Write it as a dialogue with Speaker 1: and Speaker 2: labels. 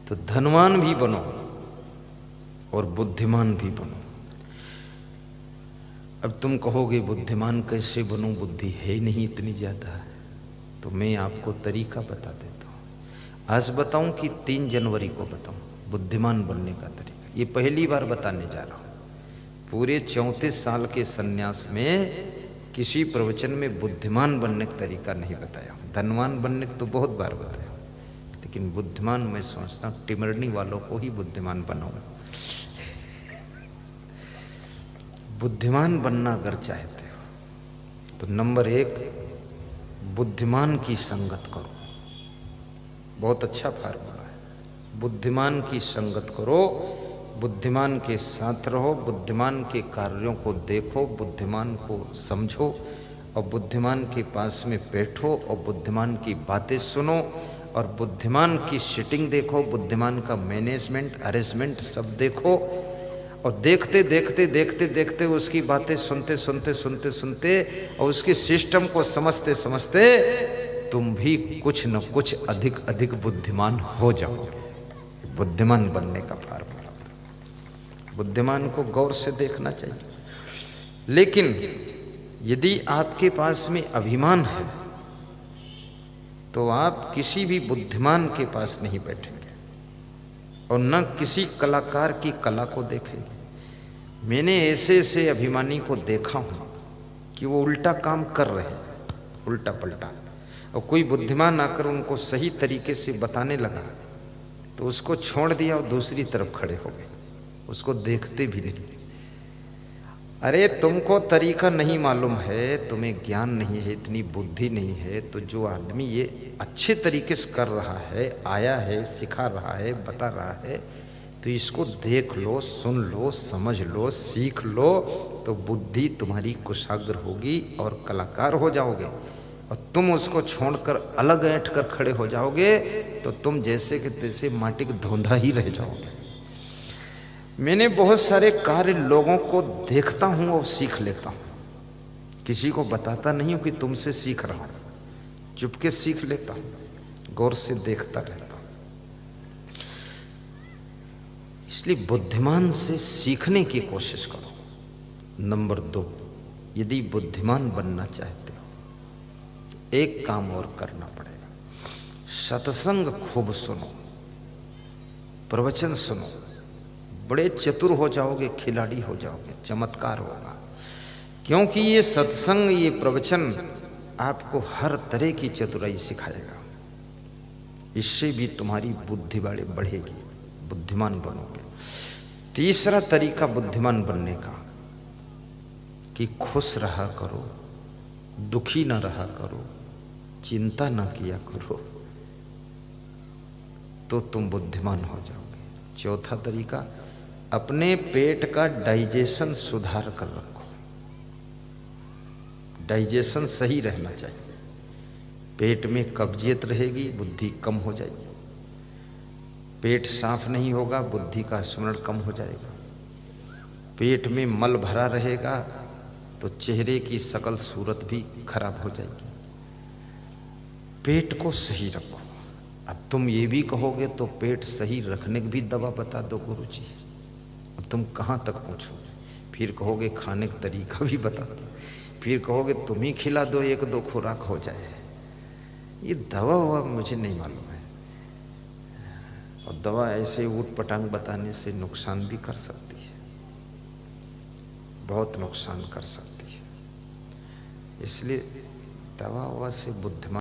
Speaker 1: तो धनवान भी बनो और बुद्धिमान भी बनो। अब तुम कहोगे बुद्धिमान कैसे बनूं, बुद्धि है नहीं इतनी ज्यादा। तो मैं आपको तरीका बता देता हूं। आज बताऊं कि 3 जनवरी को बताऊं बुद्धिमान बनने का तरीका। ये पहली बार बताने जा रहा हूं। पूरे 34 साल के सन्यास में किसी प्रवचन में बुद्धिमान बनने का तरीका नहीं बताया हूं। धनवान बनने को तो बहुत बार बताया, लेकिन बुद्धिमान मैं सोचता हूं टिमरनी वालों को ही बुद्धिमान बनाऊं। बुद्धिमान बनना अगर चाहते हो तो नंबर 1, बुद्धिमान की संगत करो। बहुत अच्छा फार्मूला है। बुद्धिमान की संगत करो, बुद्धिमान के साथ रहो, बुद्धिमान के कार्यों को देखो, बुद्धिमान को समझो और बुद्धिमान के पास में बैठो और बुद्धिमान की बातें सुनो और बुद्धिमान की सिटिंग देखो, बुद्धिमान का मैनेजमेंट अरेंजमेंट सब देखो और देखते देखते देखते देखते उसकी बातें सुनते सुनते सुनते सुनते और उसके सिस्टम को समझते समझते तुम भी कुछ न कुछ अधिक अधिक बुद्धिमान हो जाओगे। बुद्धिमान बनने का फार्मूला। बुद्धिमान को गौर से देखना चाहिए। लेकिन यदि आपके पास में अभिमान है तो आप किसी भी बुद्धिमान के पास नहीं बैठेंगे और न किसी कलाकार की कला को देखेंगे। मैंने ऐसे ऐसे अभिमानी को देखा हूं कि वो उल्टा काम कर रहे हैं, उल्टा पलटा, और कोई बुद्धिमान आकर उनको सही तरीके से बताने लगा तो उसको छोड़ दिया और दूसरी तरफ खड़े हो गए, उसको देखते भी नहीं। अरे तुमको तरीका नहीं मालूम है, तुम्हें ज्ञान नहीं है, इतनी बुद्धि नहीं है, तो जो आदमी ये अच्छे तरीके से कर रहा है, आया है, सिखा रहा है, बता रहा है, तो इसको देख लो, सुन लो, समझ लो, सीख लो, तो बुद्धि तुम्हारी कुशाग्र होगी और कलाकार हो जाओगे। और तुम उसको छोड़कर अलग ऐंठ कर खड़े हो जाओगे तो तुम जैसे कि तैसे माटी का धोंधा ही रह जाओगे। मैंने बहुत सारे कार्य लोगों को देखता हूं और सीख लेता हूं। किसी को बताता नहीं हूं कि तुमसे सीख रहा हूं, चुपके सीख लेता हूं, गौर से देखता रहता हूं। इसलिए बुद्धिमान से सीखने की कोशिश करो। नंबर 2, यदि बुद्धिमान बनना चाहते हो एक काम और करना पड़ेगा। सत्संग खूब सुनो, प्रवचन सुनो, बड़े चतुर हो जाओगे, खिलाड़ी हो जाओगे, चमत्कार होगा। क्योंकि ये सत्संग, ये प्रवचन आपको हर तरह की चतुराई सिखाएगा। इससे भी तुम्हारी बुद्धि बढ़ेगी, बुद्धिमान बनोगे। तीसरा तरीका बुद्धिमान बनने का कि खुश रहा करो, दुखी न रहा करो, चिंता न किया करो, तो तुम बुद्धिमान हो जाओगे। चौथा तरीका, अपने पेट का डाइजेशन सुधार कर रखो। डाइजेशन सही रहना चाहिए। पेट में कब्जियत रहेगी, बुद्धि कम हो जाएगी। पेट साफ नहीं होगा, बुद्धि का स्मरण कम हो जाएगा। पेट में मल भरा रहेगा तो चेहरे की सकल सूरत भी खराब हो जाएगी। पेट को सही रखो। अब तुम ये भी कहोगे तो पेट सही रखने की भी दवा बता दो गुरुजी। अब तुम कहाँ तक पहुँचोगे? फिर कहोगे खाने का तरीका भी बता दो, फिर कहोगे तुम ही खिला दो, 1-2 खुराक हो जाए। ये दवा हुआ मुझे नहीं मालूम है। और दवा ऐसे ऊट पटांग बताने से नुकसान भी कर सकती है, बहुत नुकसान कर सकती है। इसलिए दवा से बुद्धिमान